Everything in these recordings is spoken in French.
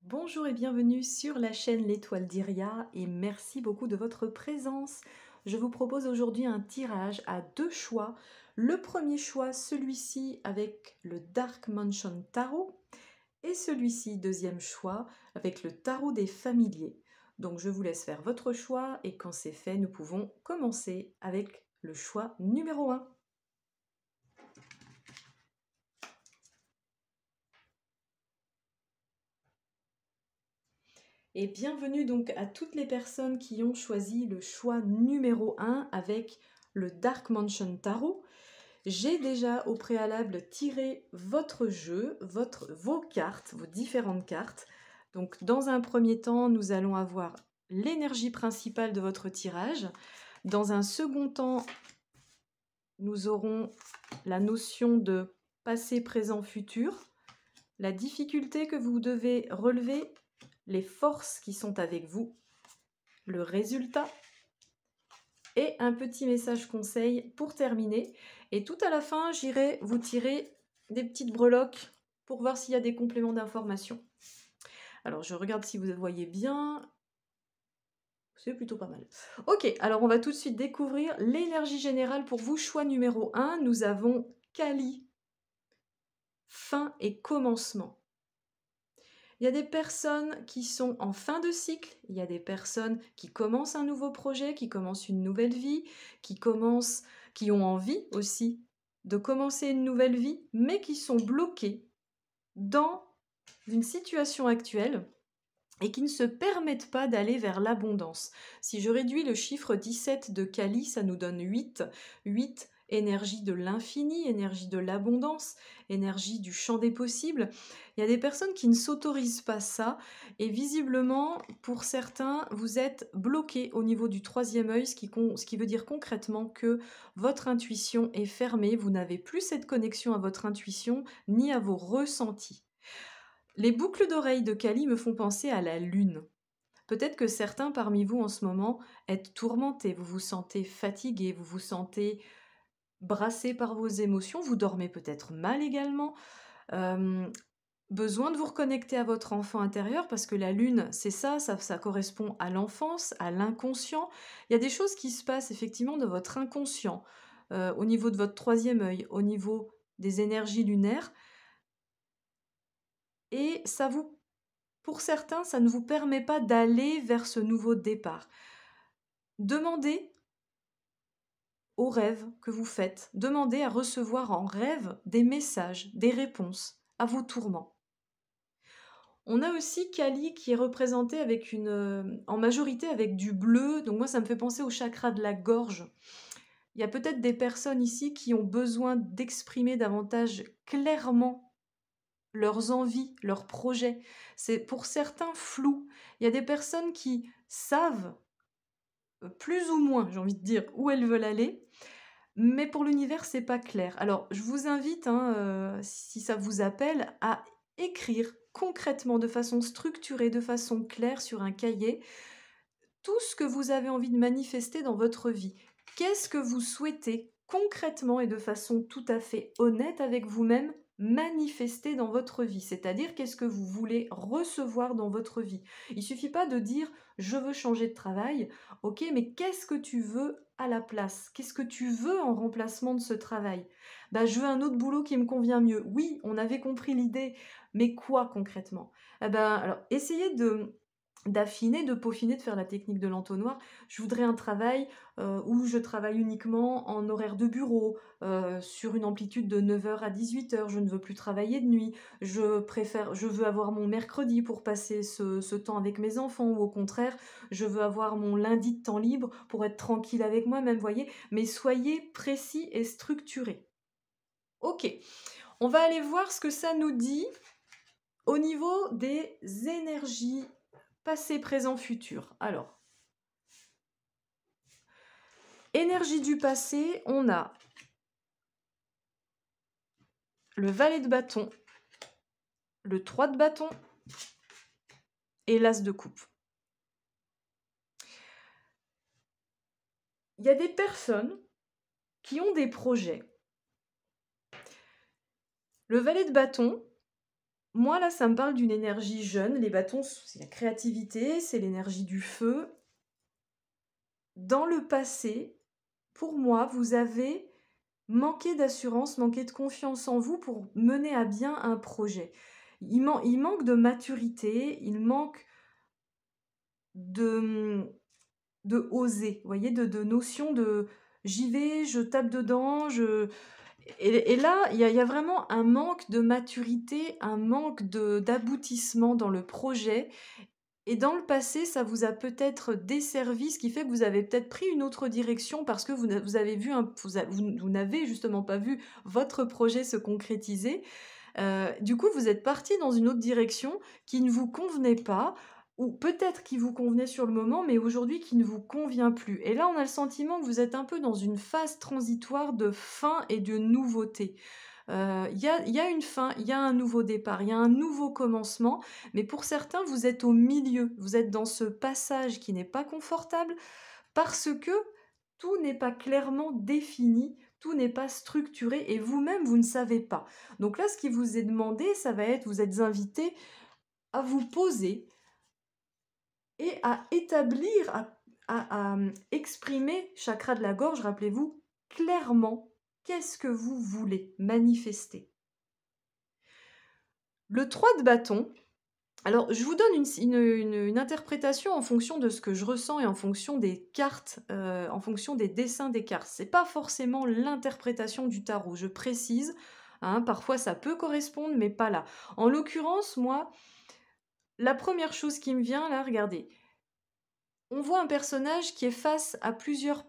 Bonjour et bienvenue sur la chaîne L'Étoile d'Iria et merci beaucoup de votre présence. Je vous propose aujourd'hui un tirage à deux choix. Le premier choix, celui-ci avec le Dark Mansion Tarot et celui-ci, deuxième choix, avec le Tarot des familiers. Donc je vous laisse faire votre choix et quand c'est fait, nous pouvons commencer avec le choix numéro 1. Et bienvenue donc à toutes les personnes qui ont choisi le choix numéro 1 avec le Dark Mansion Tarot. J'ai déjà au préalable tiré votre jeu, vos cartes, vos différentes cartes. Donc dans un premier temps, nous allons avoir l'énergie principale de votre tirage. Dans un second temps, nous aurons la notion de passé, présent, futur, la difficulté que vous devez relever, les forces qui sont avec vous, le résultat et un petit message conseil pour terminer. Et tout à la fin, j'irai vous tirer des petites breloques pour voir s'il y a des compléments d'information. Alors, je regarde si vous voyez bien. C'est plutôt pas mal. Ok, alors on va tout de suite découvrir l'énergie générale pour vous. Choix numéro 1, nous avons Kali, fin et commencement. Il y a des personnes qui sont en fin de cycle, il y a des personnes qui commencent un nouveau projet, qui commencent une nouvelle vie, qui ont envie aussi de commencer une nouvelle vie, mais qui sont bloquées dans une situation actuelle et qui ne se permettent pas d'aller vers l'abondance. Si je réduis le chiffre 17 de Kali, ça nous donne 8. 8, énergie de l'infini, énergie de l'abondance, énergie du champ des possibles. Il y a des personnes qui ne s'autorisent pas ça, et visiblement, pour certains, vous êtes bloqués au niveau du troisième œil, ce qui veut dire concrètement que votre intuition est fermée, vous n'avez plus cette connexion à votre intuition, ni à vos ressentis. Les boucles d'oreilles de Kali me font penser à la lune. Peut-être que certains parmi vous en ce moment êtes tourmentés, vous vous sentez fatigué, vous vous sentez brassé par vos émotions, vous dormez peut-être mal également. Besoin de vous reconnecter à votre enfant intérieur parce que la lune, c'est ça correspond à l'enfance, à l'inconscient. Il y a des choses qui se passent effectivement dans votre inconscient, au niveau de votre troisième œil, au niveau des énergies lunaires. Et pour certains, ça ne vous permet pas d'aller vers ce nouveau départ. Demandez aux rêves que vous faites, demandez à recevoir en rêve des messages, des réponses à vos tourments. On a aussi Kali qui est représenté en majorité avec du bleu, donc moi ça me fait penser au chakra de la gorge. Il y a peut-être des personnes ici qui ont besoin d'exprimer davantage clairement leurs envies, leurs projets. C'est pour certains flou. Il y a des personnes qui savent plus ou moins, j'ai envie de dire, où elles veulent aller, mais pour l'univers, c'est pas clair. Alors, je vous invite, si ça vous appelle, à écrire concrètement, de façon structurée, de façon claire sur un cahier, tout ce que vous avez envie de manifester dans votre vie. Qu'est-ce que vous souhaitez concrètement et de façon tout à fait honnête avec vous-même manifester dans votre vie, c'est-à-dire qu'est-ce que vous voulez recevoir dans votre vie. Il suffit pas de dire je veux changer de travail, ok, mais qu'est-ce que tu veux à la place? Qu'est-ce que tu veux en remplacement de ce travail? Je veux un autre boulot qui me convient mieux. Oui, on avait compris l'idée, mais quoi concrètement? Alors essayez d'affiner, de peaufiner, de faire la technique de l'entonnoir. Je voudrais un travail où je travaille uniquement en horaire de bureau, sur une amplitude de 9h à 18h, je ne veux plus travailler de nuit, je veux avoir mon mercredi pour passer ce temps avec mes enfants, ou au contraire, je veux avoir mon lundi de temps libre pour être tranquille avec moi-même, voyez, mais soyez précis et structurés. Ok, on va aller voir ce que ça nous dit au niveau des énergies passé, présent, futur. Alors, énergie du passé, on a le valet de bâton, le 3 de bâton et l'as de coupe. Il y a des personnes qui ont des projets. Le valet de bâton moi, là, ça me parle d'une énergie jeune. Les bâtons, c'est la créativité, c'est l'énergie du feu. Dans le passé, pour moi, vous avez manqué d'assurance, manqué de confiance en vous pour mener à bien un projet. Il manque de maturité, il manque de, de oser, vous voyez, de notion de j'y vais, je tape dedans, et là, il y a vraiment un manque de maturité, un manque d'aboutissement dans le projet. Et dans le passé, ça vous a peut-être desservi, ce qui fait que vous avez peut-être pris une autre direction parce que vous avez vu vous n'avez justement pas vu votre projet se concrétiser. Du coup, vous êtes parti dans une autre direction qui ne vous convenait pas, ou peut-être qui vous convenait sur le moment, mais aujourd'hui qui ne vous convient plus. Et là, on a le sentiment que vous êtes un peu dans une phase transitoire de fin et de nouveauté. Il y a une fin, il y a un nouveau départ, il y a un nouveau commencement, mais pour certains, vous êtes au milieu, vous êtes dans ce passage qui n'est pas confortable parce que tout n'est pas clairement défini, tout n'est pas structuré et vous-même, vous ne savez pas. Donc là, ce qui vous est demandé, ça va être, vous êtes invité à vous poser et à établir, à exprimer, chakra de la gorge, rappelez-vous, clairement, qu'est-ce que vous voulez manifester. Le 3 de bâton, alors je vous donne une interprétation en fonction de ce que je ressens et en fonction des cartes, en fonction des dessins des cartes. C'est pas forcément l'interprétation du tarot, je précise, hein, parfois ça peut correspondre, mais pas là. En l'occurrence, moi, la première chose qui me vient là, regardez, on voit un personnage qui est face à plusieurs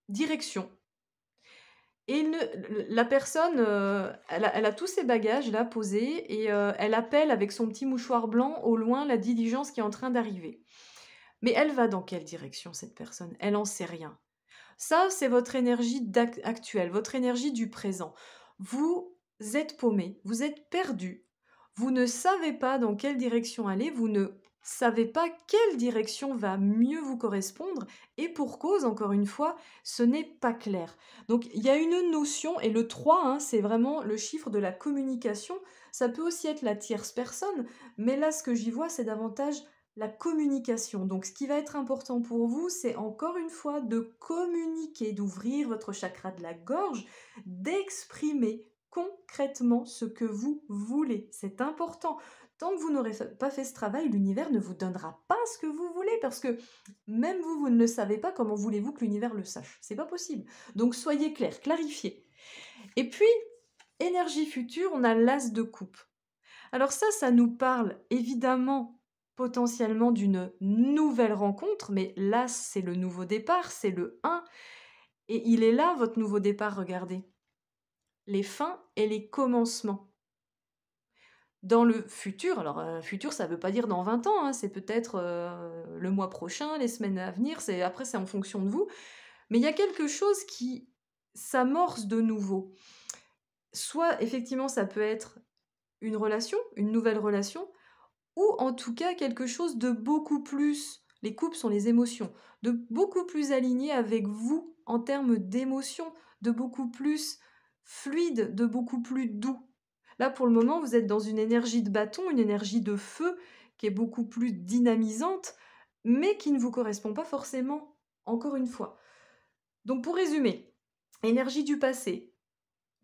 directions. Et la personne, elle a tous ses bagages là posés et elle appelle avec son petit mouchoir blanc au loin la diligence qui est en train d'arriver. Mais elle va dans quelle direction cette personne? Elle n'en sait rien. Ça, c'est votre énergie actuelle, votre énergie du présent. Vous êtes paumé, vous êtes perdu, vous ne savez pas dans quelle direction aller, vous ne savez pas quelle direction va mieux vous correspondre et pour cause, encore une fois, ce n'est pas clair. Donc il y a une notion, et le 3, hein, c'est vraiment le chiffre de la communication, ça peut aussi être la tierce personne, mais là ce que j'y vois c'est davantage la communication. Donc ce qui va être important pour vous, c'est encore une fois de communiquer, d'ouvrir votre chakra de la gorge, d'exprimer concrètement ce que vous voulez. C'est important. Tant que vous n'aurez pas fait ce travail, l'univers ne vous donnera pas ce que vous voulez parce que même vous, vous ne le savez pas, comment voulez-vous que l'univers le sache? C'est pas possible. Donc soyez clair, clarifiez. Et puis, énergie future, on a l'as de coupe. Alors ça nous parle évidemment potentiellement d'une nouvelle rencontre, mais l'as, c'est le nouveau départ, c'est le 1, et il est là, votre nouveau départ, regardez. Les fins et les commencements. Dans le futur, alors futur, ça ne veut pas dire dans 20 ans, hein, c'est peut-être le mois prochain, les semaines à venir, après c'est en fonction de vous, mais il y a quelque chose qui s'amorce de nouveau. Soit, effectivement, ça peut être une relation, une nouvelle relation, ou en tout cas quelque chose de beaucoup plus, les couples sont les émotions, de beaucoup plus aligné avec vous en termes d'émotions, de beaucoup plus fluide, de beaucoup plus doux. Là, pour le moment, vous êtes dans une énergie de bâton, une énergie de feu qui est beaucoup plus dynamisante, mais qui ne vous correspond pas forcément, encore une fois. Donc, pour résumer, énergie du passé,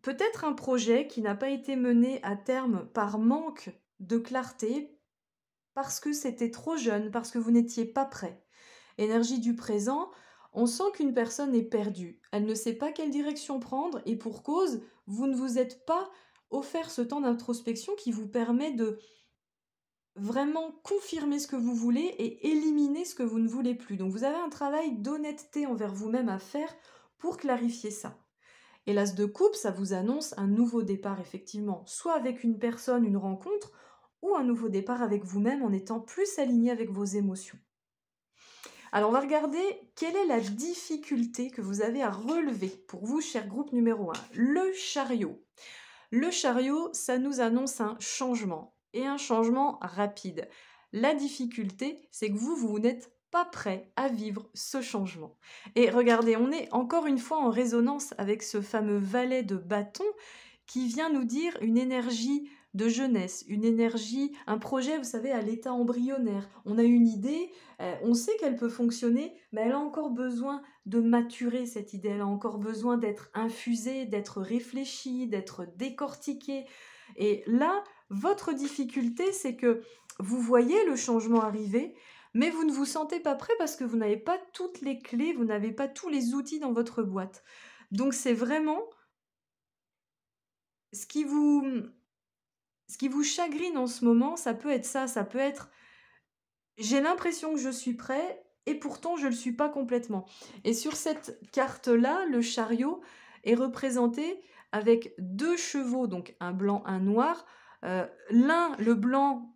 peut-être un projet qui n'a pas été mené à terme par manque de clarté, parce que c'était trop jeune, parce que vous n'étiez pas prêt. Énergie du présent, on sent qu'une personne est perdue. Elle ne sait pas quelle direction prendre et pour cause, vous ne vous êtes pas offert ce temps d'introspection qui vous permet de vraiment confirmer ce que vous voulez et éliminer ce que vous ne voulez plus. Donc vous avez un travail d'honnêteté envers vous-même à faire pour clarifier ça. Et l'as de coupe, ça vous annonce un nouveau départ effectivement, soit avec une personne, une rencontre, ou un nouveau départ avec vous-même en étant plus aligné avec vos émotions. Alors on va regarder quelle est la difficulté que vous avez à relever pour vous, cher groupe numéro 1. Le chariot. Le chariot, ça nous annonce un changement, et un changement rapide. La difficulté, c'est que vous n'êtes pas prêt à vivre ce changement. Et regardez, on est encore une fois en résonance avec ce fameux valet de bâton qui vient nous dire une énergie de jeunesse, une énergie, un projet, vous savez, à l'état embryonnaire. On a une idée, on sait qu'elle peut fonctionner, mais elle a encore besoin de maturer cette idée, elle a encore besoin d'être infusée, d'être réfléchie, d'être décortiquée. Et là, votre difficulté, c'est que vous voyez le changement arriver, mais vous ne vous sentez pas prêt parce que vous n'avez pas toutes les clés, vous n'avez pas tous les outils dans votre boîte. Donc c'est vraiment ce qui vous, ce qui vous chagrine en ce moment, ça peut être ça peut être j'ai l'impression que je suis prêt et pourtant je ne le suis pas complètement. Et sur cette carte-là, le chariot est représenté avec deux chevaux, donc un blanc, un noir. L'un, le blanc,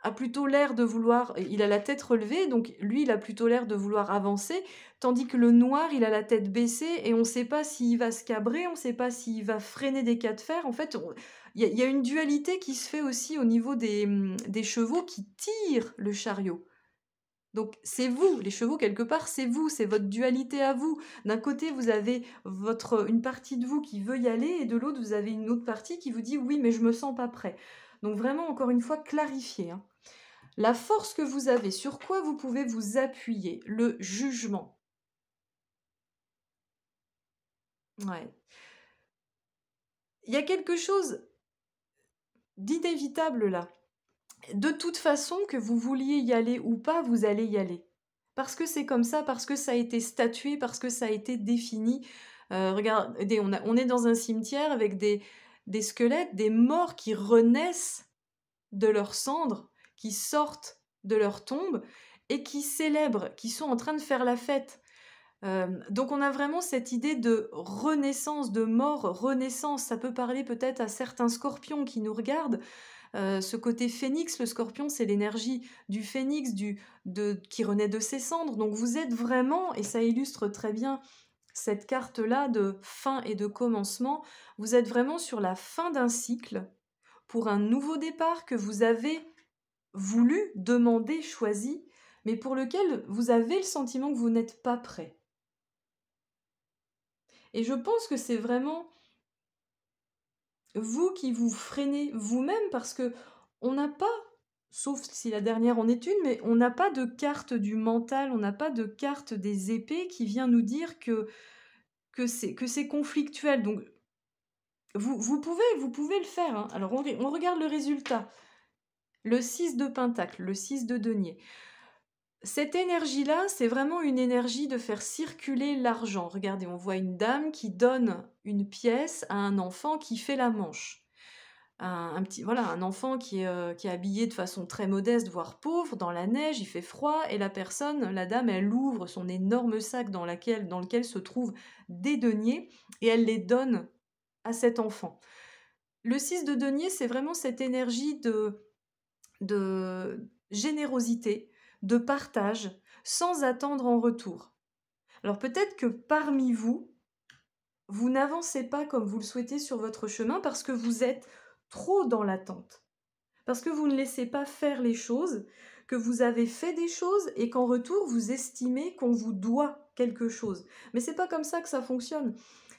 a plutôt l'air de vouloir, il a la tête relevée, donc lui, il a plutôt l'air de vouloir avancer, tandis que le noir, il a la tête baissée et on ne sait pas s'il va se cabrer, on ne sait pas s'il va freiner des cas de fer. En fait, il y a une dualité qui se fait aussi au niveau des chevaux qui tirent le chariot. Donc c'est vous, les chevaux quelque part, c'est vous, c'est votre dualité à vous. D'un côté, vous avez une partie de vous qui veut y aller et de l'autre, vous avez une autre partie qui vous dit oui, mais je me sens pas prêt. Donc vraiment, encore une fois, clarifier. Hein. La force que vous avez, sur quoi vous pouvez vous appuyer, le jugement. Ouais. Il y a quelque chose d'inévitable là. De toute façon, que vous vouliez y aller ou pas, vous allez y aller. Parce que c'est comme ça, parce que ça a été statué, parce que ça a été défini. Regardez, on est dans un cimetière avec des squelettes, des morts qui renaissent de leurs cendres, qui sortent de leur tombe et qui célèbrent, qui sont en train de faire la fête. Donc on a vraiment cette idée de renaissance, de mort, renaissance. Ça peut parler peut-être à certains scorpions qui nous regardent. Ce côté phénix, le scorpion, c'est l'énergie du phénix, qui renaît de ses cendres. Donc vous êtes vraiment, et ça illustre très bien cette carte-là de fin et de commencement, vous êtes vraiment sur la fin d'un cycle pour un nouveau départ que vous avez voulu, demandé, choisi, mais pour lequel vous avez le sentiment que vous n'êtes pas prêt. Et je pense que c'est vraiment vous qui vous freinez vous-même parce que on n'a pas, sauf si la dernière en est une, mais on n'a pas de carte du mental, on n'a pas de carte des épées qui vient nous dire que c'est conflictuel. Donc vous pouvez le faire. Hein. Alors on regarde le résultat. Le 6 de pentacle, le 6 de denier. Cette énergie-là, c'est vraiment une énergie de faire circuler l'argent. Regardez, on voit une dame qui donne une pièce à un enfant qui fait la manche. Un enfant qui est habillé de façon très modeste, voire pauvre, dans la neige, il fait froid, et la dame, elle ouvre son énorme sac dans lequel se trouvent des deniers, et elle les donne à cet enfant. Le 6 de denier, c'est vraiment cette énergie de générosité, de partage, sans attendre en retour. Alors peut-être que parmi vous, vous n'avancez pas comme vous le souhaitez sur votre chemin parce que vous êtes trop dans l'attente. Parce que vous ne laissez pas faire les choses, que vous avez fait des choses et qu'en retour, vous estimez qu'on vous doit quelque chose. Mais c'est pas comme ça que ça fonctionne.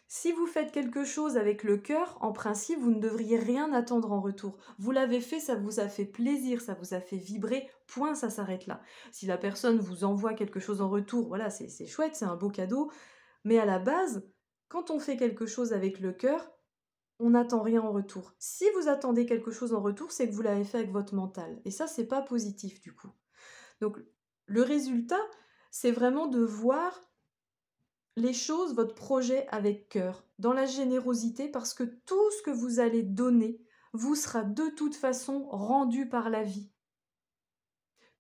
Si vous faites quelque chose avec le cœur, en principe, vous ne devriez rien attendre en retour. Vous l'avez fait, ça vous a fait plaisir, ça vous a fait vibrer, point, ça s'arrête là. Si la personne vous envoie quelque chose en retour, voilà, c'est chouette, c'est un beau cadeau. Mais à la base, quand on fait quelque chose avec le cœur, on n'attend rien en retour. Si vous attendez quelque chose en retour, c'est que vous l'avez fait avec votre mental. Et ça, c'est pas positif du coup. Donc, le résultat, c'est vraiment de voir les choses, votre projet avec cœur, dans la générosité, parce que tout ce que vous allez donner vous sera de toute façon rendu par la vie.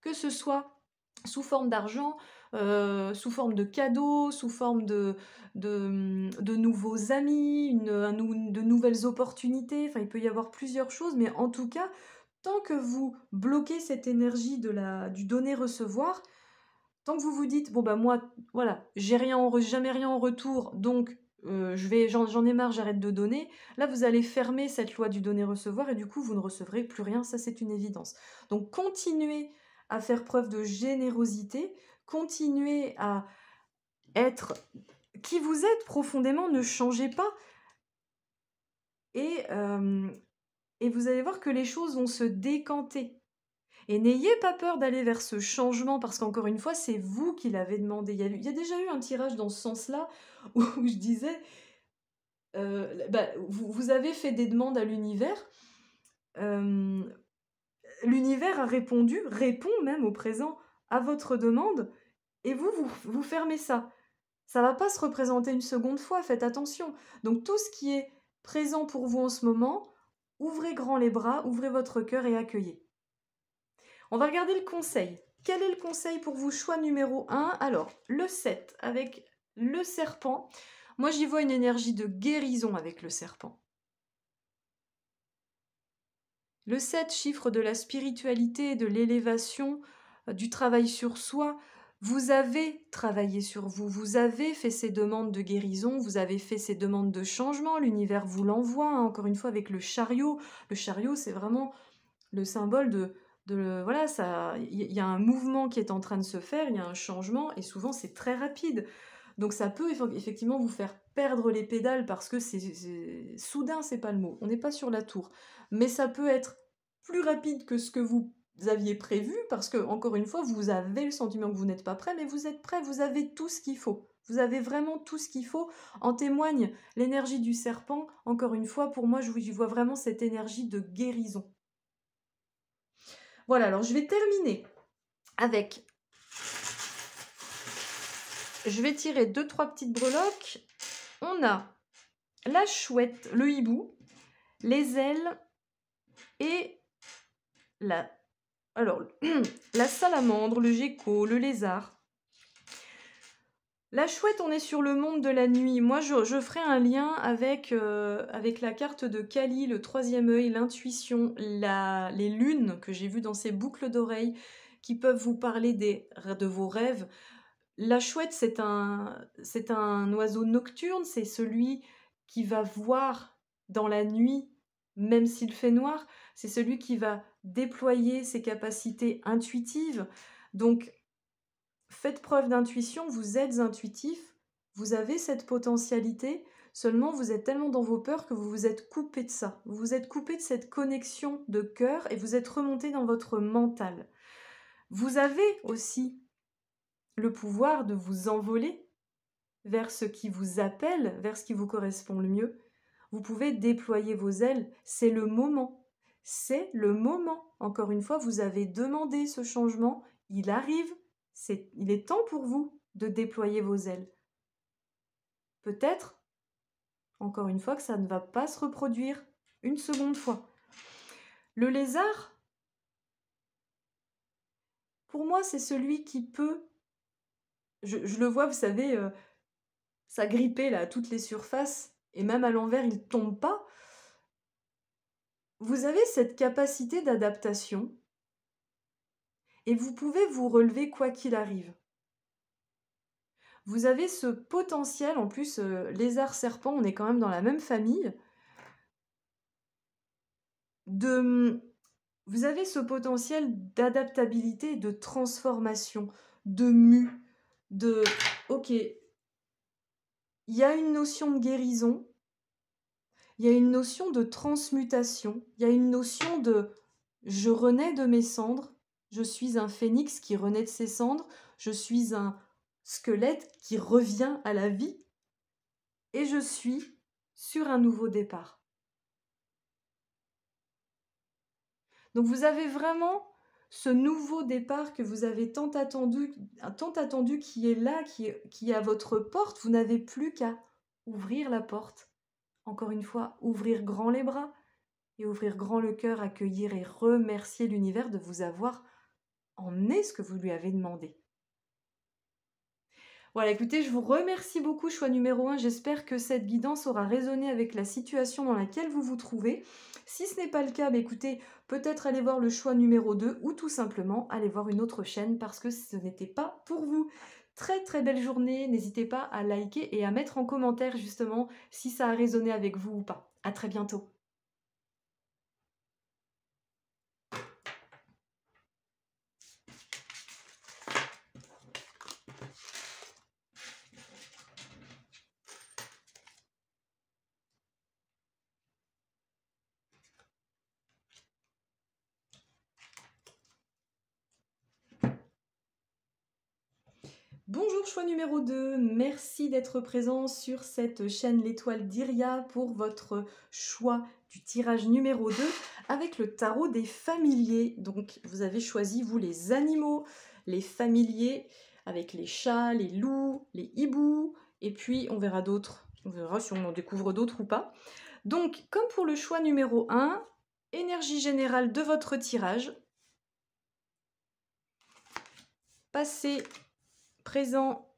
Que ce soit sous forme d'argent, sous forme de cadeaux, sous forme de nouveaux amis, de nouvelles opportunités. Enfin, il peut y avoir plusieurs choses, mais en tout cas, tant que vous bloquez cette énergie du donner-recevoir, tant que vous vous dites, bon bah moi, voilà, jamais rien en retour, donc j'en ai marre, j'arrête de donner, là vous allez fermer cette loi du donner-recevoir et du coup vous ne recevrez plus rien, ça c'est une évidence. Donc continuez à faire preuve de générosité, continuez à être qui vous êtes profondément, ne changez pas. Et et vous allez voir que les choses vont se décanter. Et n'ayez pas peur d'aller vers ce changement, parce qu'encore une fois, c'est vous qui l'avez demandé. Il y a déjà eu un tirage dans ce sens-là, où je disais, vous avez fait des demandes à l'univers, l'univers a répondu, répond même au présent à votre demande, et vous fermez ça. Ça va pas se représenter une seconde fois, faites attention. Donc tout ce qui est présent pour vous en ce moment, ouvrez grand les bras, ouvrez votre cœur et accueillez. On va regarder le conseil. Quel est le conseil pour vous? Choix numéro 1. Alors, le 7 avec le serpent. Moi, j'y vois une énergie de guérison avec le serpent. Le 7, chiffre de la spiritualité, de l'élévation, du travail sur soi. Vous avez travaillé sur vous, vous avez fait ces demandes de guérison, vous avez fait ces demandes de changement, l'univers vous l'envoie, hein, encore une fois avec le chariot. Le chariot, c'est vraiment le symbole voilà, il y a un mouvement qui est en train de se faire, il y a un changement, et souvent c'est très rapide. Donc ça peut effectivement vous faire perdre les pédales parce que soudain, c'est pas le mot. On n'est pas sur la tour. Mais ça peut être plus rapide que ce que vous aviez prévu parce que, encore une fois, vous avez le sentiment que vous n'êtes pas prêt, mais vous êtes prêt, vous avez tout ce qu'il faut. Vous avez vraiment tout ce qu'il faut. En témoigne l'énergie du serpent. Encore une fois, pour moi, j'y vois vraiment cette énergie de guérison. Voilà, alors je vais terminer avec... Je vais tirer 2-3 petites breloques. On a la chouette, le hibou, les ailes et la salamandre, le gecko, le lézard. La chouette, on est sur le monde de la nuit. Moi, je ferai un lien avec la carte de Kali, le 3e œil, l'intuition, les lunes que j'ai vues dans ces boucles d'oreilles qui peuvent vous parler de vos rêves. La chouette, c'est un oiseau nocturne, c'est celui qui va voir dans la nuit, même s'il fait noir, c'est celui qui va déployer ses capacités intuitives. Donc, faites preuve d'intuition, vous êtes intuitif, vous avez cette potentialité, seulement vous êtes tellement dans vos peurs que vous vous êtes coupé de ça. Vous vous êtes coupé de cette connexion de cœur et vous êtes remonté dans votre mental. Vous avez aussi le pouvoir de vous envoler vers ce qui vous appelle, vers ce qui vous correspond le mieux. Vous pouvez déployer vos ailes, c'est le moment. C'est le moment. Encore une fois, vous avez demandé ce changement, il arrive, il est temps pour vous de déployer vos ailes. Peut-être, encore une fois, que ça ne va pas se reproduire une seconde fois. Le lézard, pour moi, c'est celui qui peut... Je le vois, vous savez, s'agripper là à toutes les surfaces, et même à l'envers, il ne tombe pas. Vous avez cette capacité d'adaptation, et vous pouvez vous relever quoi qu'il arrive. Vous avez ce potentiel, en plus, lézard-serpent, on est quand même dans la même famille, vous avez ce potentiel d'adaptabilité, de transformation, de mue, ok, il y a une notion de guérison, il y a une notion de transmutation, il y a une notion de je renais de mes cendres, je suis un phénix qui renaît de ses cendres, je suis un squelette qui revient à la vie et je suis sur un nouveau départ. Donc vous avez vraiment ce nouveau départ que vous avez tant attendu qui est là, qui est à votre porte. Vous n'avez plus qu'à ouvrir la porte. Encore une fois, ouvrir grand les bras et ouvrir grand le cœur, accueillir et remercier l'univers de vous avoir emmené ce que vous lui avez demandé. Voilà, écoutez, je vous remercie beaucoup, choix numéro 1. J'espère que cette guidance aura résonné avec la situation dans laquelle vous vous trouvez. Si ce n'est pas le cas, écoutez, peut-être aller voir le choix numéro 2 ou tout simplement aller voir une autre chaîne parce que ce n'était pas pour vous. Très très belle journée, n'hésitez pas à liker et à mettre en commentaire justement si ça a résonné avec vous ou pas. À très bientôt. Bonjour choix numéro 2, merci d'être présent sur cette chaîne L'étoile d'Iria pour votre choix du tirage numéro 2 avec le tarot des familiers. Donc vous avez choisi vous les animaux, les familiers avec les chats, les loups, les hiboux et puis on verra d'autres, on verra si on en découvre d'autres ou pas. Donc comme pour le choix numéro 1, énergie générale de votre tirage, passé, présent,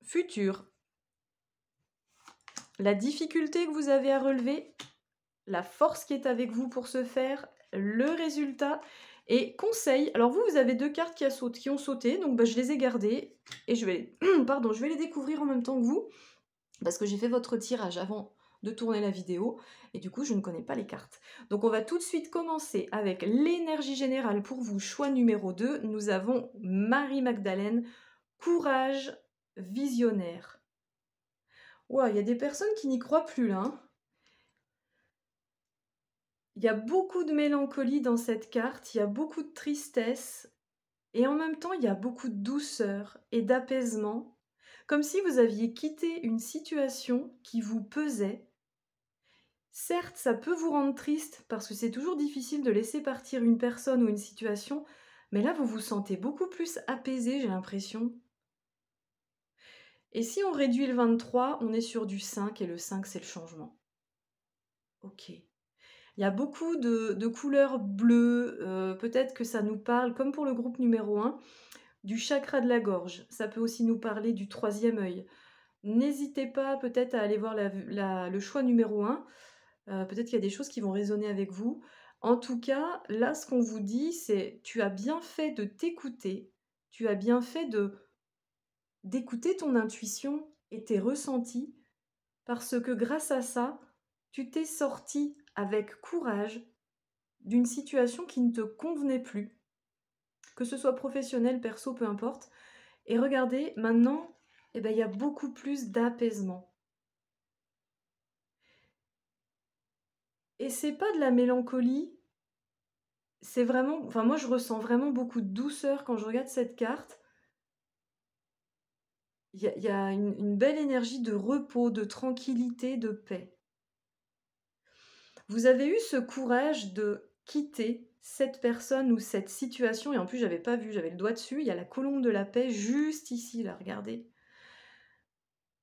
futur. La difficulté que vous avez à relever, la force qui est avec vous pour ce faire, le résultat et conseil. Alors vous avez deux cartes qui ont sauté, donc je les ai gardées et je vais, je vais les découvrir en même temps que vous parce que j'ai fait votre tirage avant de tourner la vidéo et du coup je ne connais pas les cartes. Donc on va tout de suite commencer avec l'énergie générale pour vous, choix numéro 2. Nous avons Marie-Magdalene, courage, visionnaire. Ouah, il y a des personnes qui n'y croient plus là. Hein. Il y a beaucoup de mélancolie dans cette carte, il y a beaucoup de tristesse, et en même temps il y a beaucoup de douceur et d'apaisement, comme si vous aviez quitté une situation qui vous pesait. Certes, ça peut vous rendre triste, parce que c'est toujours difficile de laisser partir une personne ou une situation, mais là vous vous sentez beaucoup plus apaisé, j'ai l'impression. Et si on réduit le 23, on est sur du 5, et le 5 c'est le changement. Ok. Il y a beaucoup de couleurs bleues, peut-être que ça nous parle, comme pour le groupe numéro 1, du chakra de la gorge. Ça peut aussi nous parler du troisième œil. N'hésitez pas peut-être à aller voir le choix numéro 1. Peut-être qu'il y a des choses qui vont résonner avec vous. En tout cas, là, ce qu'on vous dit, c'est tu as bien fait de t'écouter, tu as bien fait d'écouter ton intuition et tes ressentis, parce que grâce à ça, tu t'es sorti avec courage d'une situation qui ne te convenait plus, que ce soit professionnel, perso, peu importe. Et regardez, maintenant, il y a beaucoup plus d'apaisement. Et c'est pas de la mélancolie, c'est vraiment... Enfin, moi, je ressens vraiment beaucoup de douceur quand je regarde cette carte. Il y a une belle énergie de repos, de tranquillité, de paix. Vous avez eu ce courage de quitter cette personne ou cette situation, et en plus j'avais pas vu, j'avais le doigt dessus, il y a la colombe de la paix juste ici, là, regardez.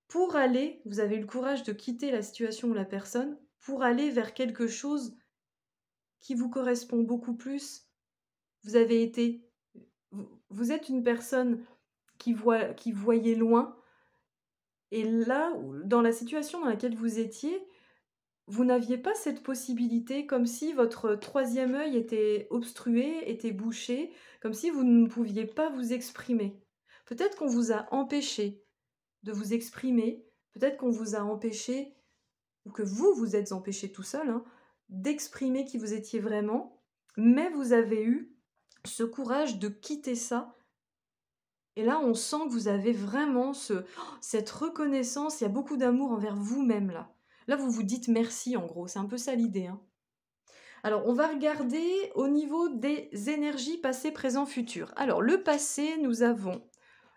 Pour aller, vous avez eu le courage de quitter la situation ou la personne, pour aller vers quelque chose qui vous correspond beaucoup plus. Vous avez été, vous êtes une personne qui voyait loin, et là, dans la situation dans laquelle vous étiez, vous n'aviez pas cette possibilité, comme si votre troisième œil était obstrué, était bouché, comme si vous ne pouviez pas vous exprimer. Peut-être qu'on vous a empêché de vous exprimer, peut-être qu'on vous a empêché, ou que vous vous êtes empêché tout seul, hein, d'exprimer qui vous étiez vraiment, mais vous avez eu ce courage de quitter ça. Et là, on sent que vous avez vraiment cette reconnaissance, il y a beaucoup d'amour envers vous-même là. Là, vous vous dites merci, en gros. C'est un peu ça l'idée. Hein. Alors, on va regarder au niveau des énergies passé, présent, futur. Alors, le passé, nous avons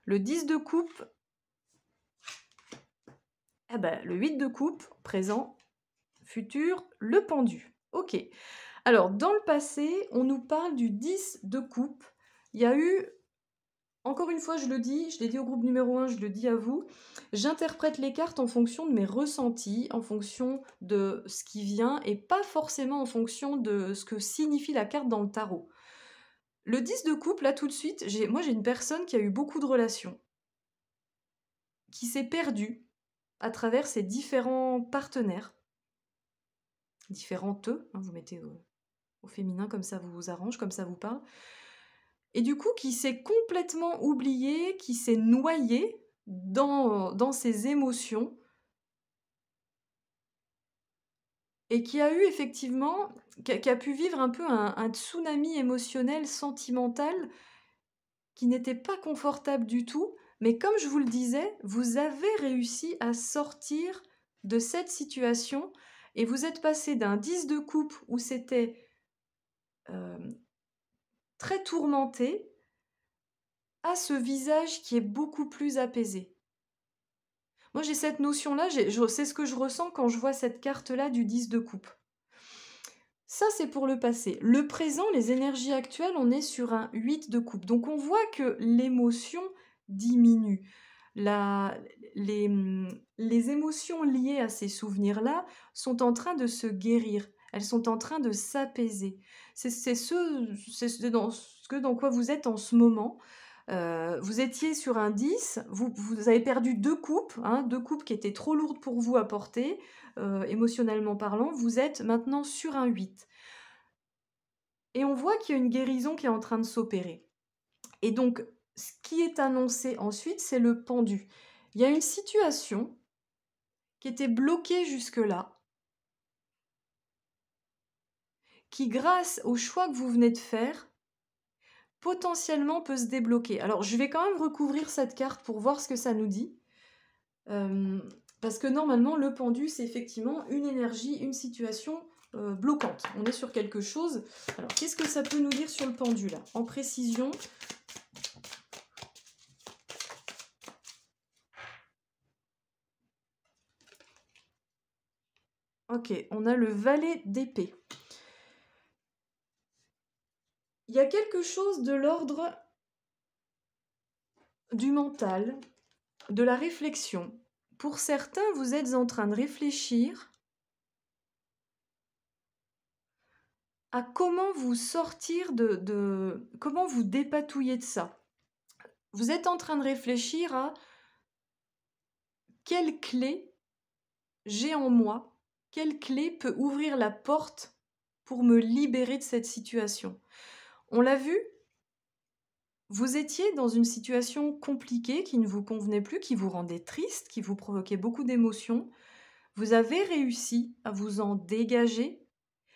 le 10 de coupe. Le 8 de coupe, présent, futur, le pendu. Ok. Alors, dans le passé, on nous parle du 10 de coupe. Il y a eu... Encore une fois, je le dis, je l'ai dit au groupe numéro 1, je le dis à vous, j'interprète les cartes en fonction de mes ressentis, en fonction de ce qui vient, et pas forcément en fonction de ce que signifie la carte dans le tarot. Le 10 de coupe, là tout de suite, moi j'ai une personne qui a eu beaucoup de relations, qui s'est perdue à travers ses différents partenaires, différentes, hein, vous mettez au féminin comme ça vous arrange, comme ça vous parle, et du coup qui s'est complètement oublié, qui s'est noyé dans ses émotions, et qui a eu effectivement, qui a pu vivre un peu un tsunami émotionnel, sentimental, qui n'était pas confortable du tout, mais comme je vous le disais, vous avez réussi à sortir de cette situation, et vous êtes passé d'un 10 de coupe où c'était très tourmenté, a ce visage qui est beaucoup plus apaisé. Moi, j'ai cette notion-là, c'est ce que je ressens quand je vois cette carte-là du 10 de coupe. Ça, c'est pour le passé. Le présent, les énergies actuelles, on est sur un 8 de coupe. Donc, on voit que l'émotion diminue. Les émotions liées à ces souvenirs-là sont en train de se guérir. Elles sont en train de s'apaiser. C'est dans quoi vous êtes en ce moment. Vous étiez sur un 10, vous avez perdu 2 coupes, hein, 2 coupes qui étaient trop lourdes pour vous à porter, émotionnellement parlant. Vous êtes maintenant sur un 8. Et on voit qu'il y a une guérison qui est en train de s'opérer. Et donc, ce qui est annoncé ensuite, c'est le pendu. Il y a une situation qui était bloquée jusque-là, qui, grâce au choix que vous venez de faire, potentiellement peut se débloquer. Alors, je vais quand même recouvrir cette carte pour voir ce que ça nous dit. Parce que normalement, le pendu, c'est effectivement une énergie, une situation bloquante. On est sur quelque chose. Alors, qu'est-ce que ça peut nous dire sur le pendu, là? En précision. Ok, on a le valet d'épée. Il y a quelque chose de l'ordre du mental, de la réflexion. Pour certains, vous êtes en train de réfléchir à comment vous sortir comment vous dépatouiller de ça. Vous êtes en train de réfléchir à quelle clé j'ai en moi, quelle clé peut ouvrir la porte pour me libérer de cette situation. On l'a vu, vous étiez dans une situation compliquée qui ne vous convenait plus, qui vous rendait triste, qui vous provoquait beaucoup d'émotions. Vous avez réussi à vous en dégager,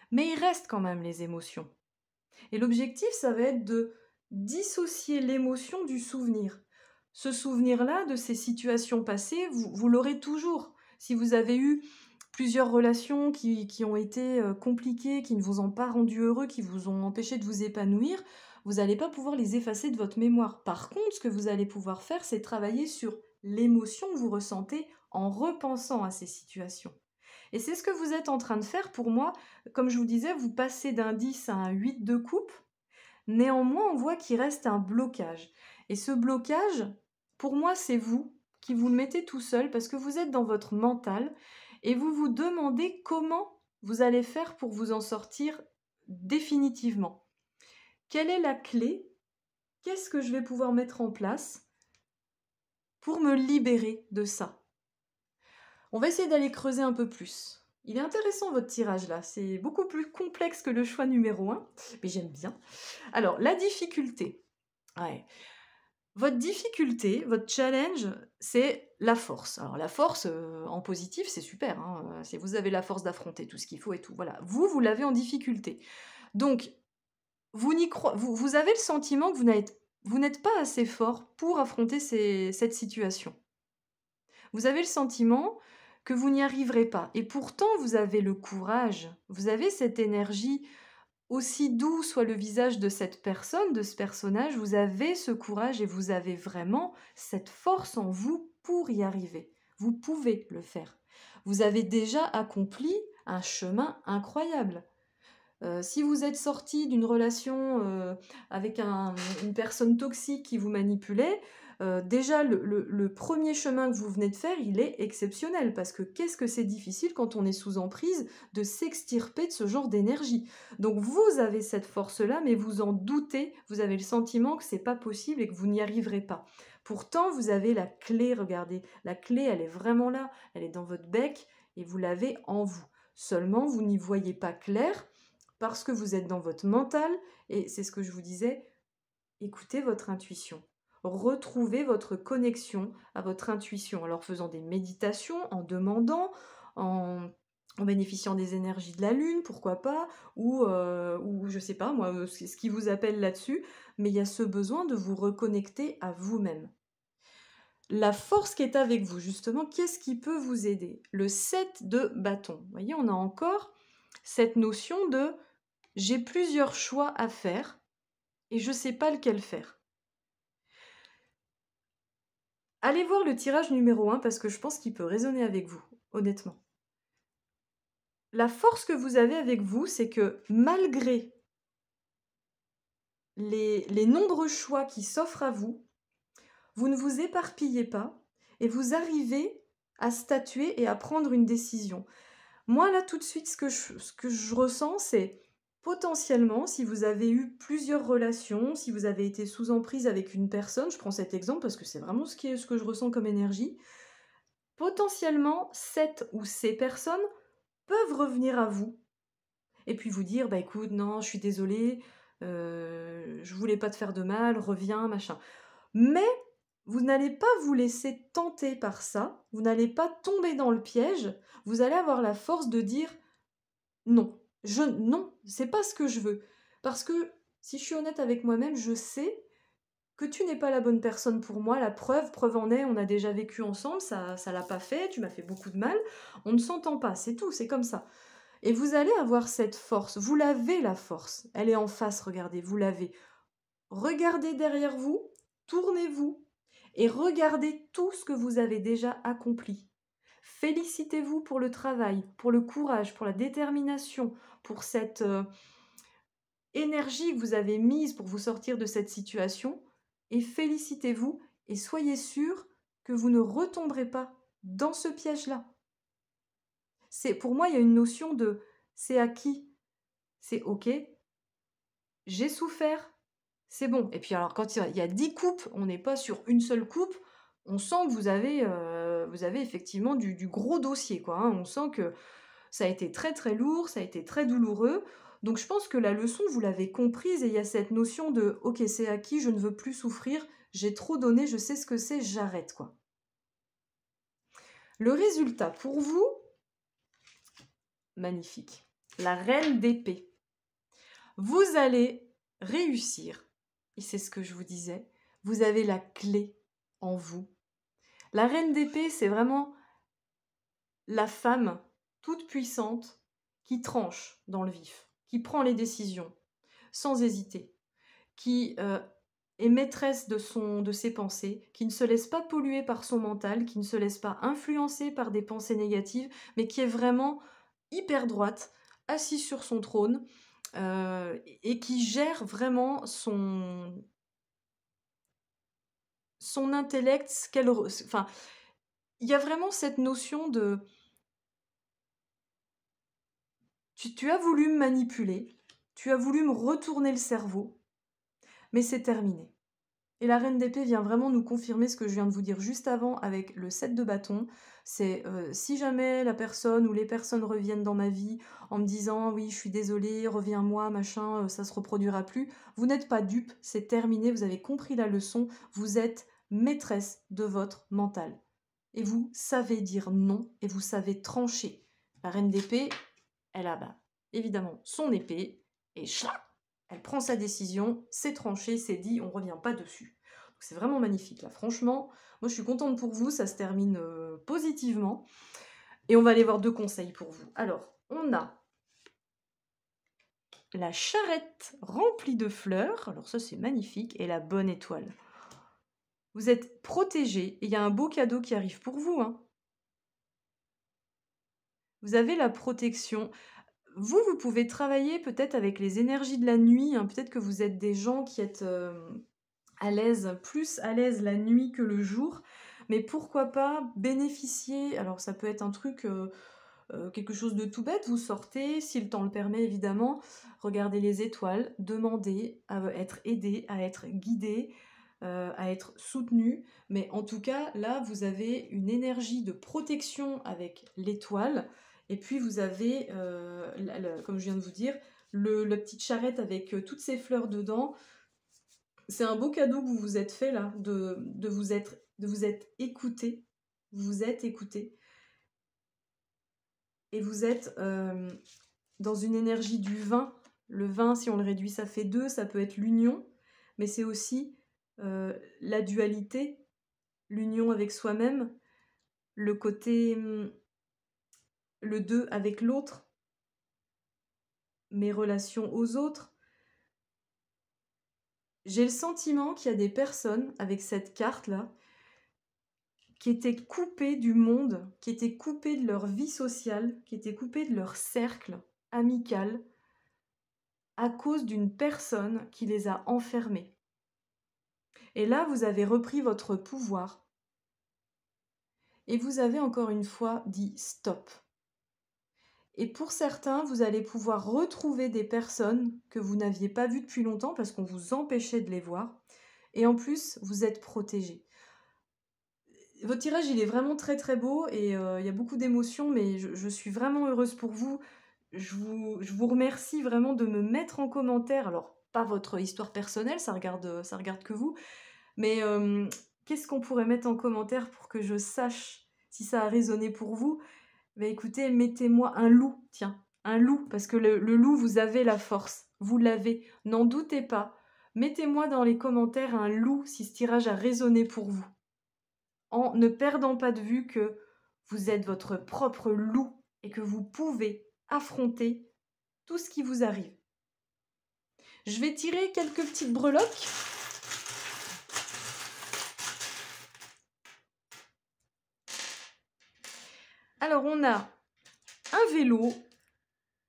mais il reste quand même les émotions. Et l'objectif, ça va être de dissocier l'émotion du souvenir. Ce souvenir-là, de ces situations passées, vous l'aurez toujours. Si vous avez eu plusieurs relations qui ont été compliquées, qui ne vous ont pas rendu heureux, qui vous ont empêché de vous épanouir, vous n'allez pas pouvoir les effacer de votre mémoire. Par contre, ce que vous allez pouvoir faire, c'est travailler sur l'émotion que vous ressentez en repensant à ces situations. Et c'est ce que vous êtes en train de faire pour moi. Comme je vous disais, vous passez d'un 10 à un 8 de coupe. Néanmoins, on voit qu'il reste un blocage. Et ce blocage, pour moi, c'est vous qui vous le mettez tout seul parce que vous êtes dans votre mental et vous vous demandez comment vous allez faire pour vous en sortir définitivement. Quelle est la clé? Qu'est-ce que je vais pouvoir mettre en place pour me libérer de ça? On va essayer d'aller creuser un peu plus. Il est intéressant votre tirage là, c'est beaucoup plus complexe que le choix numéro 1, mais j'aime bien. Alors, la difficulté. Ouais. Votre difficulté, votre challenge, c'est la force. Alors la force, en positif, c'est super, hein, si vous avez la force d'affronter tout ce qu'il faut et tout, voilà. Vous l'avez en difficulté. Donc, vous avez le sentiment que vous n'êtes pas assez fort pour affronter cette situation. Vous avez le sentiment que vous n'y arriverez pas. Et pourtant, vous avez le courage, vous avez cette énergie. Aussi doux soit le visage de cette personne, de ce personnage, vous avez ce courage et vous avez vraiment cette force en vous pour y arriver. Vous pouvez le faire. Vous avez déjà accompli un chemin incroyable. Si vous êtes sorti d'une relation avec une personne toxique qui vous manipulait, déjà le premier chemin que vous venez de faire, il est exceptionnel parce que qu'est-ce que c'est difficile quand on est sous emprise de s'extirper de ce genre d'énergie. Donc vous avez cette force-là, mais vous en doutez, vous avez le sentiment que c'est pas possible et que vous n'y arriverez pas. Pourtant, vous avez la clé, regardez, la clé, elle est vraiment là, elle est dans votre bec et vous l'avez en vous. Seulement, vous n'y voyez pas clair parce que vous êtes dans votre mental, et c'est ce que je vous disais, écoutez votre intuition. Retrouvez votre connexion à votre intuition, alors faisant des méditations, en demandant, en bénéficiant des énergies de la lune, pourquoi pas, ou je sais pas moi, ce qui vous appelle là-dessus, mais il y a ce besoin de vous reconnecter à vous-même. La force qui est avec vous, justement, qu'est-ce qui peut vous aider? Le 7 de bâton. Vous voyez, on a encore cette notion de j'ai plusieurs choix à faire et je ne sais pas lequel faire. Allez voir le tirage numéro 1 parce que je pense qu'il peut résonner avec vous, honnêtement. La force que vous avez avec vous, c'est que malgré les nombreux choix qui s'offrent à vous, vous ne vous éparpillez pas et vous arrivez à statuer et à prendre une décision. Moi, là, tout de suite, ce que je ressens, c'est potentiellement, si vous avez eu plusieurs relations, si vous avez été sous emprise avec une personne, je prends cet exemple parce que c'est vraiment ce que je ressens comme énergie, potentiellement, cette ou ces personnes peuvent revenir à vous et puis vous dire, bah écoute, non, je suis désolée, je voulais pas te faire de mal, reviens, machin. Mais vous n'allez pas vous laisser tenter par ça, vous n'allez pas tomber dans le piège, vous allez avoir la force de dire non, non, c'est pas ce que je veux. Parce que si je suis honnête avec moi-même, je sais que tu n'es pas la bonne personne pour moi. La preuve en est, on a déjà vécu ensemble, ça l'a pas fait, tu m'as fait beaucoup de mal, on ne s'entend pas, c'est tout, c'est comme ça. Et vous allez avoir cette force, vous l'avez la force, elle est en face, regardez, vous l'avez. Regardez derrière vous, tournez-vous et regardez tout ce que vous avez déjà accompli. Félicitez-vous pour le travail, pour le courage, pour la détermination, pour cette énergie que vous avez mise pour vous sortir de cette situation. Et félicitez-vous et soyez sûr que vous ne retomberez pas dans ce piège-là. Pour moi, il y a une notion de c'est acquis, c'est ok, j'ai souffert, c'est bon. Et puis alors quand il y a 10 coupes, on n'est pas sur une seule coupe, on sent que vous avez effectivement du gros dossier, quoi, hein. On sent que ça a été très très lourd, ça a été très douloureux. Donc je pense que la leçon, vous l'avez comprise et il y a cette notion de ok, c'est acquis, je ne veux plus souffrir, j'ai trop donné, je sais ce que c'est, j'arrête, quoi. Le résultat pour vous, magnifique. La reine d'épée. Vous allez réussir. Et c'est ce que je vous disais. Vous avez la clé en vous. La reine d'épée, c'est vraiment la femme toute puissante qui tranche dans le vif, qui prend les décisions sans hésiter, qui est maîtresse de ses pensées, qui ne se laisse pas polluer par son mental, qui ne se laisse pas influencer par des pensées négatives, mais qui est vraiment hyper droite, assise sur son trône, et qui gère vraiment son intellect, enfin, il y a vraiment cette notion de tu as voulu me manipuler, tu as voulu me retourner le cerveau, mais c'est terminé. Et la reine d'épée vient vraiment nous confirmer ce que je viens de vous dire juste avant avec le 7 de bâton. C'est si jamais la personne ou les personnes reviennent dans ma vie en me disant oui, je suis désolée, reviens-moi, machin, ça se reproduira plus. Vous n'êtes pas dupe, c'est terminé, vous avez compris la leçon, vous êtes maîtresse de votre mental. Et vous savez dire non et vous savez trancher. La reine d'épée, elle a évidemment son épée et chlac, elle prend sa décision, c'est tranché, c'est dit, on revient pas dessus. C'est vraiment magnifique là, franchement, moi je suis contente pour vous, ça se termine positivement. Et on va aller voir 2 conseils pour vous. Alors, on a la charrette remplie de fleurs, alors ça c'est magnifique, et la bonne étoile. Vous êtes protégés, et il y a un beau cadeau qui arrive pour vous, hein. Vous avez la protection. Vous pouvez travailler peut-être avec les énergies de la nuit, hein. Peut-être que vous êtes des gens qui êtes à l'aise, plus à l'aise la nuit que le jour, mais pourquoi pas bénéficier, alors ça peut être un truc, quelque chose de tout bête, vous sortez, si le temps le permet évidemment, regardez les étoiles, demandez à être aidé, à être guidé, à être soutenu, mais en tout cas là vous avez une énergie de protection avec l'étoile, et puis vous avez, comme je viens de vous dire, la petite charrette avec toutes ces fleurs dedans. C'est un beau cadeau que vous vous êtes fait là, de vous être écouté. Vous vous êtes écouté. Et vous êtes dans une énergie du vin. Le vin, si on le réduit, ça fait 2, ça peut être l'union, mais c'est aussi la dualité, l'union avec soi-même, le côté, le 2 avec l'autre, mes relations aux autres. J'ai le sentiment qu'il y a des personnes avec cette carte-là qui étaient coupés du monde, qui étaient coupés de leur vie sociale, qui étaient coupés de leur cercle amical à cause d'une personne qui les a enfermés. Et là, vous avez repris votre pouvoir et vous avez encore une fois dit stop. Et pour certains, vous allez pouvoir retrouver des personnes que vous n'aviez pas vues depuis longtemps parce qu'on vous empêchait de les voir. Et en plus, vous êtes protégés. Votre tirage, il est vraiment très très beau et il y a beaucoup d'émotions, mais je suis vraiment heureuse pour vous. Je vous remercie vraiment de me mettre en commentaire, alors pas votre histoire personnelle, ça regarde que vous, mais qu'est-ce qu'on pourrait mettre en commentaire pour que je sache si ça a résonné pour vous? Bah écoutez, mettez-moi un loup, tiens, un loup, parce que le loup, vous avez la force, vous l'avez, n'en doutez pas. Mettez-moi dans les commentaires un loup si ce tirage a résonné pour vous, en ne perdant pas de vue que vous êtes votre propre loup et que vous pouvez affronter tout ce qui vous arrive. Je vais tirer quelques petites breloques. Alors on a un vélo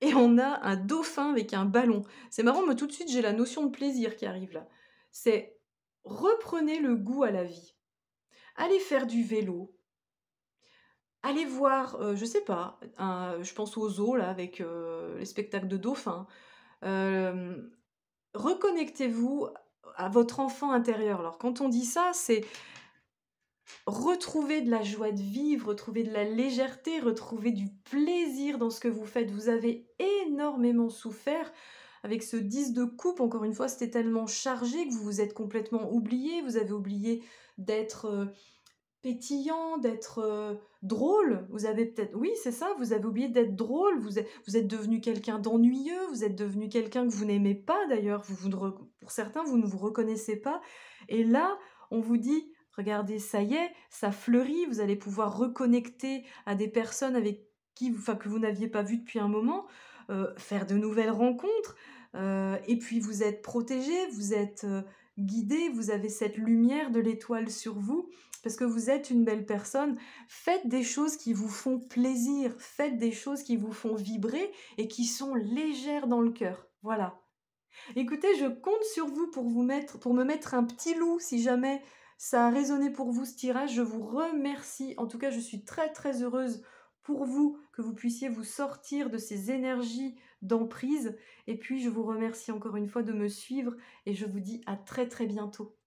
et on a un dauphin avec un ballon. C'est marrant, mais tout de suite j'ai la notion de plaisir qui arrive là. C'est reprenez le goût à la vie. Allez faire du vélo. Allez voir, je sais pas, je pense au zoo là avec les spectacles de dauphins. Reconnectez-vous à votre enfant intérieur. Alors quand on dit ça, c'est retrouver de la joie de vivre, retrouver de la légèreté, retrouver du plaisir dans ce que vous faites. Vous avez énormément souffert avec ce 10 de coupe. Encore une fois, c'était tellement chargé que vous vous êtes complètement oublié. Vous avez oublié d'être pétillant, d'être drôle. Vous avez peut-être... Oui, c'est ça, vous avez oublié d'être drôle. Vous êtes devenu quelqu'un d'ennuyeux. Vous êtes devenu quelqu'un que vous n'aimez pas d'ailleurs. Pour certains, vous ne vous reconnaissez pas. Et là, on vous dit... Regardez, ça y est, ça fleurit, vous allez pouvoir reconnecter à des personnes avec qui, que vous n'aviez pas vues depuis un moment, faire de nouvelles rencontres, et puis vous êtes protégé, vous êtes guidé, vous avez cette lumière de l'étoile sur vous, parce que vous êtes une belle personne. Faites des choses qui vous font plaisir, faites des choses qui vous font vibrer et qui sont légères dans le cœur. Voilà. Écoutez, je compte sur vous pour me mettre un petit loup si jamais ça a résonné pour vous ce tirage. Je vous remercie. En tout cas, je suis très très heureuse pour vous que vous puissiez vous sortir de ces énergies d'emprise. Et puis, je vous remercie encore une fois de me suivre et je vous dis à très très bientôt.